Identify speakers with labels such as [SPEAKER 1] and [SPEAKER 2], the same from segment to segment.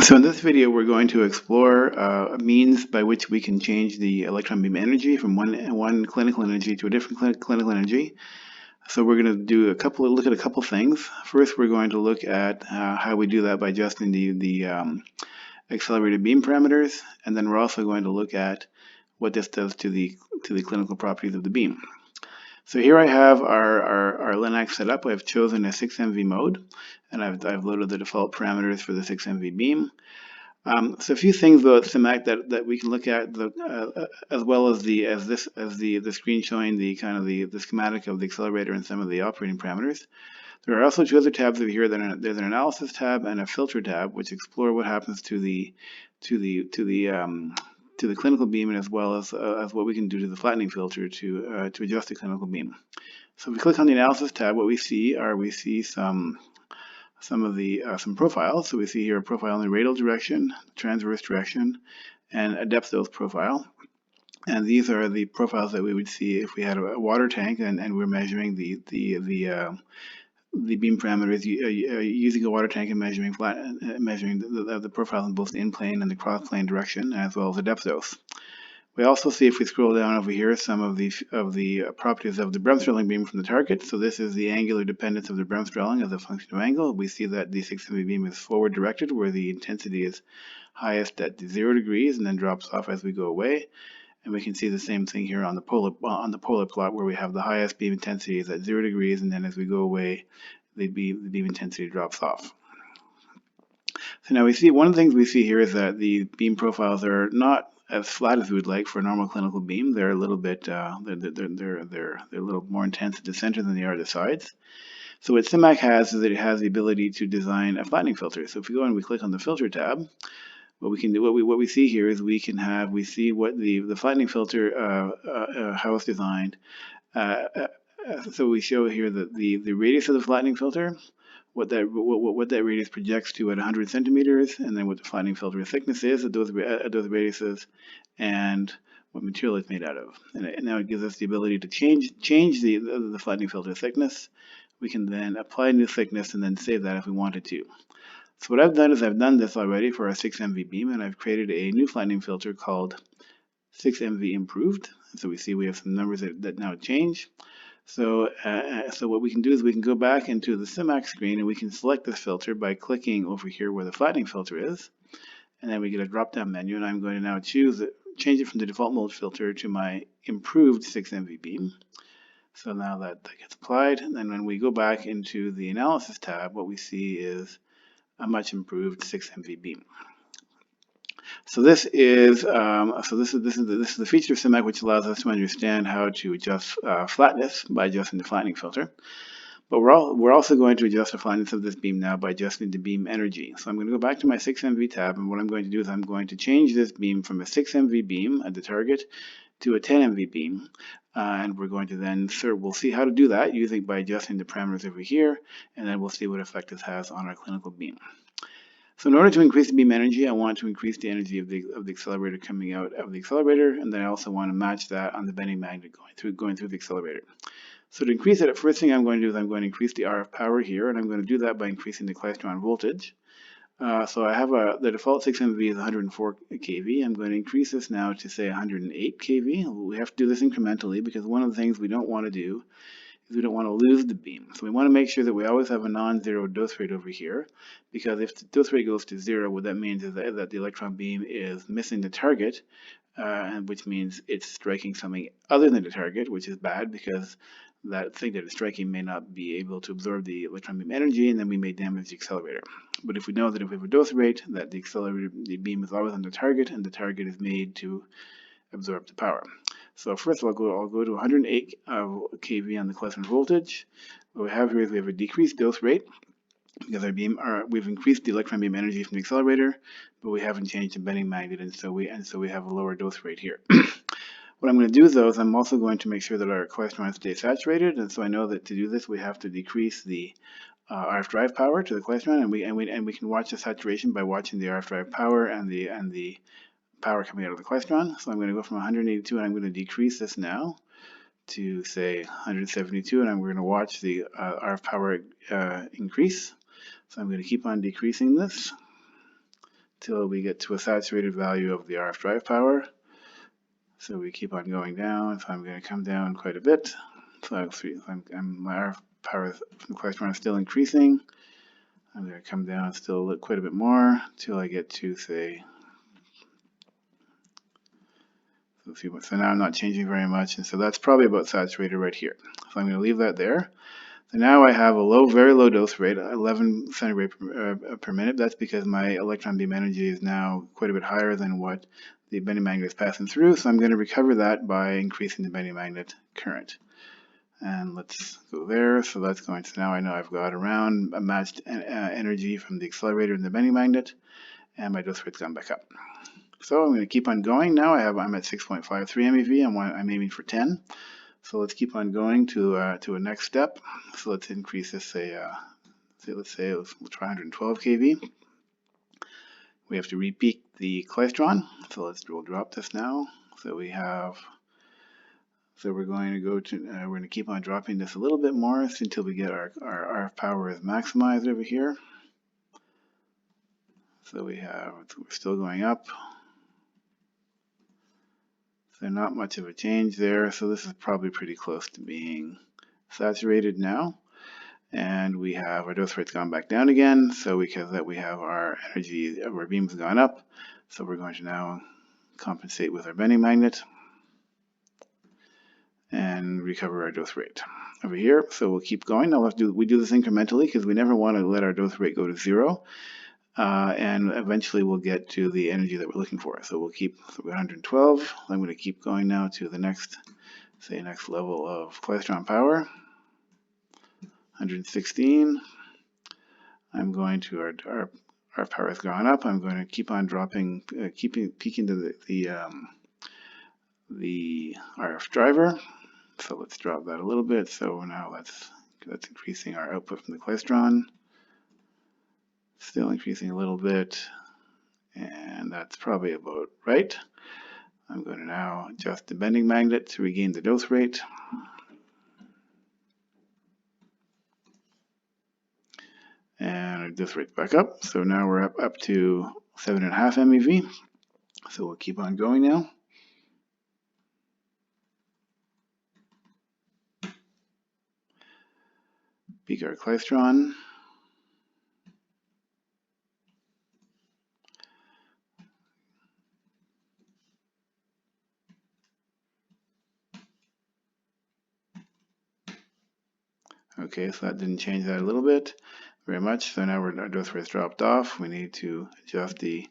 [SPEAKER 1] So in this video, we're going to explore means by which we can change the electron beam energy from one clinical energy to a different clinical energy. So we're going to do look at a couple things. First, we're going to look at how we do that by adjusting the accelerated beam parameters, and then we're also going to look at what this does to the clinical properties of the beam. So here I have our Linac set up. I've chosen a 6MV mode, and I've loaded the default parameters for the 6MV beam. So a few things about SIMAC that we can look at, as well as the screen showing the schematic of the accelerator and some of the operating parameters. There are also two other tabs over here. There's an analysis tab and a filter tab, which explore what happens to the clinical beam, and as well as what we can do to the flattening filter to adjust the clinical beam. So if we click on the analysis tab, what we see some profiles. So we see here a profile in the radial direction, transverse direction, and a depth dose profile. And these are the profiles that we would see if we had a water tank and we're measuring the beam parameters using a water tank and measuring the profiles in both the in-plane and the cross-plane direction, as well as the depth dose. We also see, if we scroll down over here, some of the properties of the Bremsstrahlung beam from the target. So this is the angular dependence of the Bremsstrahlung as a function of angle. We see that the 6MV beam is forward directed, where the intensity is highest at 0 degrees and then drops off as we go away. And we can see the same thing here on the polar plot, where we have the highest beam intensity is at 0 degrees, and then as we go away, the beam intensity drops off. So now we see, one of the things we see here is that the beam profiles are not as flat as we would like for a normal clinical beam. They're a little bit they're a little more intense at the center than they are at the sides. So what SIMAC has is that it has the ability to design a flattening filter. So if we go and we click on the filter tab, what we can do, what we see here is we see what the flattening filter how it's designed. So we show here that the radius of the flattening filter, what that radius projects to at 100 centimeters, and then what the flattening filter thickness is at those radiuses, and what material it's made out of. And now it gives us the ability to change the flattening filter thickness. We can then apply a new thickness and then save that if we wanted to. So what I've done is I've done this already for our 6MV beam, and I've created a new flattening filter called 6MV improved. So we see we have some numbers that now change. So what we can do is we can go back into the SIMAC screen, and we can select this filter by clicking over here where the flattening filter is, and then we get a drop-down menu, and I'm going to now change it from the default mode filter to my improved 6MV beam. So now that gets applied, and then when we go back into the analysis tab, what we see is a much improved 6MV beam. So this is the feature of SIMAC which allows us to understand how to adjust flatness by adjusting the flattening filter. But we're also going to adjust the flatness of this beam now by adjusting the beam energy. So I'm going to go back to my 6MV tab, and what I'm going to do is I'm going to change this beam from a 6MV beam at the target to a 10MV beam. And we're going to then we'll see how to do that by adjusting the parameters over here, and then we'll see what effect this has on our clinical beam. So in order to increase the beam energy, I want to increase the energy of the accelerator coming out of the accelerator, and then I also want to match that on the bending magnet going through the accelerator. So to increase it, first thing I'm going to do is I'm going to increase the RF power here, and I'm going to do that by increasing the klystron voltage. So I have the default 6MV is 104 kV. I'm going to increase this now to say 108 kV. We have to do this incrementally, because one of the things we don't want to do is we don't want to lose the beam. So we want to make sure that we always have a non-zero dose rate over here, because if the dose rate goes to 0, what that means is that the electron beam is missing the target, which means it's striking something other than the target, which is bad, because that thing that it's striking may not be able to absorb the electron beam energy, and then we may damage the accelerator. But if we know that if we have a dose rate, that the beam is always on the target, and the target is made to absorb the power. So first of all, I'll go to 108 kV on the klystron voltage. What we have here is we have a decreased dose rate, because we've increased the electron beam energy from the accelerator, but we haven't changed the bending magnet, and so we have a lower dose rate here. What I'm going to do, though, is I'm also going to make sure that our klystron stays saturated, and so I know that to do this we have to decrease the RF drive power to the klystron, and we can watch the saturation by watching the RF drive power and the power coming out of the klystron. So I'm going to go from 182, and I'm going to decrease this now to say 172, and I'm going to watch the RF power increase. So I'm going to keep on decreasing this till we get to a saturated value of the RF drive power. So we keep on going down. So I'm going to come down quite a bit. So my RF power from the Questron is still increasing. I'm going to come down still quite a bit more till I get to, say, so now I'm not changing very much, and so that's probably about saturated right here. So I'm going to leave that there. So now I have a very low dose rate, 11 centigrade per minute. That's because my electron beam energy is now quite a bit higher than what the bending magnet is passing through. So I'm going to recover that by increasing the bending magnet current. And let's go there. So that's going to, now I know I've got around a matched energy from the accelerator and the bending magnet, and my dose rate's gone back up. So I'm going to keep on going. Now I'm at 6.53 MeV. I'm aiming for 10. So let's keep on going to a next step. So let's increase this, let's try 112 kV. We have to repeak the klystron. So we'll drop this now. So we're going to go to, we're going to keep on dropping this a little bit more until we get our RF power is maximized over here. So we're still going up. So not much of a change there. So this is probably pretty close to being saturated now. And we have our dose rate's gone back down again. So because we have our energy of our beams gone up. So we're going to now compensate with our bending magnet and recover our dose rate over here. So we'll keep going. Now we do this incrementally because we never want to let our dose rate go to 0. And eventually we'll get to the energy that we're looking for. So we'll keep 112. I'm going to keep going now to the next level of klystron power. 116. I'm going to our power has gone up. I'm going to keep on dropping, peaking to the RF driver. So let's drop that a little bit. So now that's increasing our output from the klystron. Still increasing a little bit, and that's probably about right. I'm going to now adjust the bending magnet to regain the dose rate. And our dose rate's back up. So now we're up to 7.5 MeV. So we'll keep on going now. Peak our klystron. Okay, so that didn't change that a little bit very much. So now our dose rate's dropped off. We need to adjust the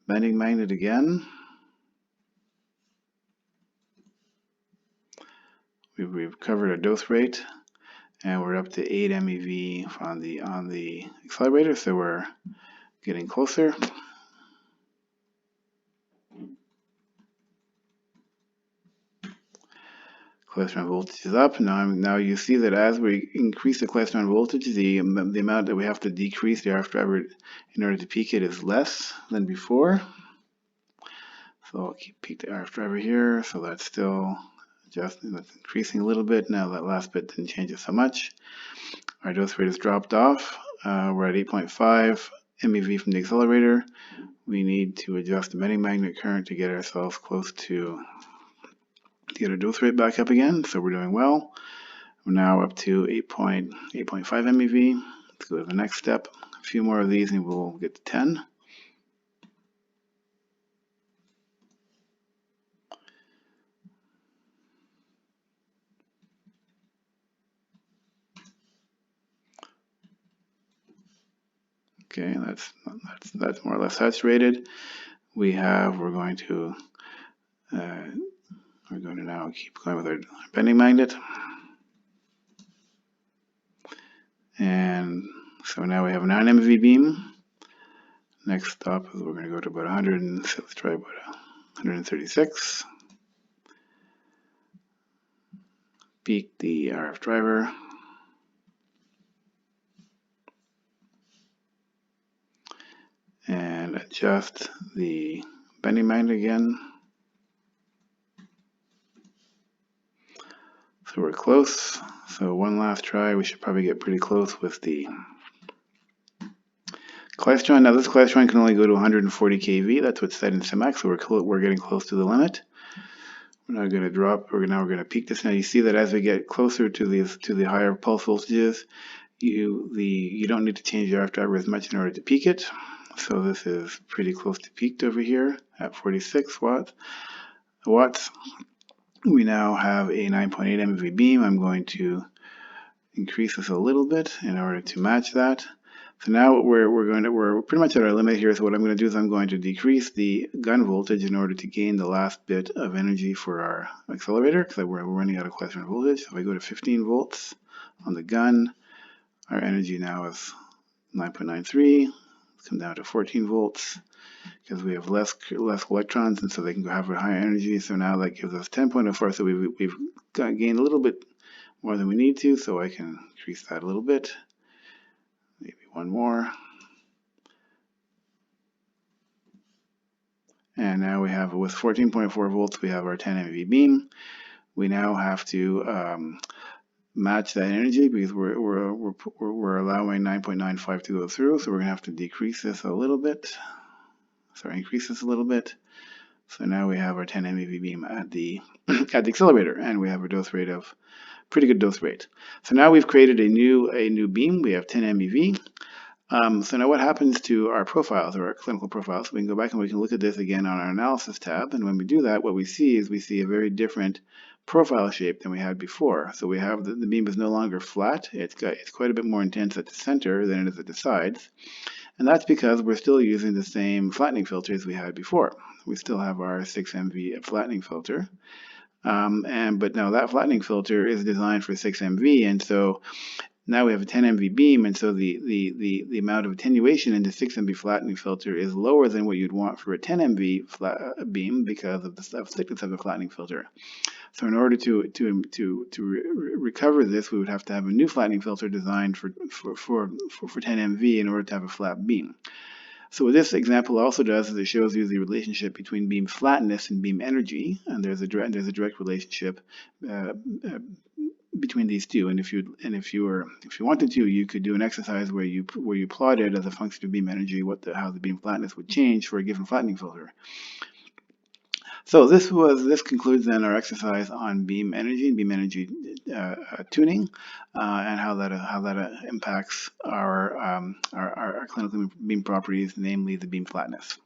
[SPEAKER 1] bending magnet again. We've covered our dose rate, and we're up to 8 MeV on the accelerator, so we're getting closer. Klystron voltage is up. Now you see that as we increase the klystron voltage, the amount that we have to decrease the RF driver in order to peak it is less than before. So I'll peak the RF driver here. So that's still adjusting, that's increasing a little bit. Now that last bit didn't change it so much. Our dose rate has dropped off. We're at 8.5 MeV from the accelerator. We need to adjust the bending magnet current to get ourselves close to get our dose rate back up again. So we're doing well. We're now up to 8.5 MeV. Let's go to the next step. A few more of these and we'll get to 10. Okay, that's more or less saturated. We're going to now keep going with our bending magnet. And so now we have a 9 MeV beam. Next stop is we're going to go to about 100, and so let's try about 136. Peak the RF driver. And adjust the bending magnet again. So we're close. So one last try. We should probably get pretty close with the Klystron, now this klystron can only go to 140 kV. That's what's set in SIMAX, so we're getting close to the limit. We're now going to drop, now we're going to peak this. Now you see that as we get closer to the higher pulse voltages, you don't need to change your RF driver as much in order to peak it. So this is pretty close to peaked over here at 46 watts. We now have a 9.8 MeV beam. I'm going to increase this a little bit in order to match that. So now we're pretty much at our limit here. So what I'm going to do is I'm going to decrease the gun voltage in order to gain the last bit of energy for our accelerator, because we're running out of klystron voltage. So if I go to 15 volts on the gun, our energy now is 9.93. Let's come down to 14 volts because we have less electrons, and so they can have a higher energy. So now that gives us 10.04. So we've gained a little bit more than we need to. So I can increase that a little bit. Maybe one more. And now we have, with 14.4 volts, we have our 10 MeV beam. We now have to match that energy because we're allowing 9.95 to go through. So we're going to have to decrease this a little bit. Sorry, increase this a little bit. So now we have our 10 MeV beam at the at the accelerator, and we have a dose rate of pretty good dose rate. So now we've created a new beam. We have 10 MeV. So now what happens to our profiles, or our clinical profiles? We can go back and we can look at this again on our analysis tab. And when we do that, what we see is we see a very different profile shape than we had before. So we have the beam is no longer flat. It's quite a bit more intense at the center than it is at the sides. And that's because we're still using the same flattening filters we had before. We still have our 6MV flattening filter. But now that flattening filter is designed for 6MV, and so now we have a 10 MV beam, and so the amount of attenuation in the 6 MV flattening filter is lower than what you'd want for a 10 MV beam because of the thickness of the flattening filter. So in order to recover this, we would have to have a new flattening filter designed for 10 MV in order to have a flat beam. So what this example also does is it shows you the relationship between beam flatness and beam energy, and there's a direct relationship between these two. And if you wanted to, you could do an exercise where you plotted as a function of beam energy how the beam flatness would change for a given flattening filter. So this concludes then our exercise on beam energy and beam energy tuning, and how that impacts our clinical beam properties, namely the beam flatness.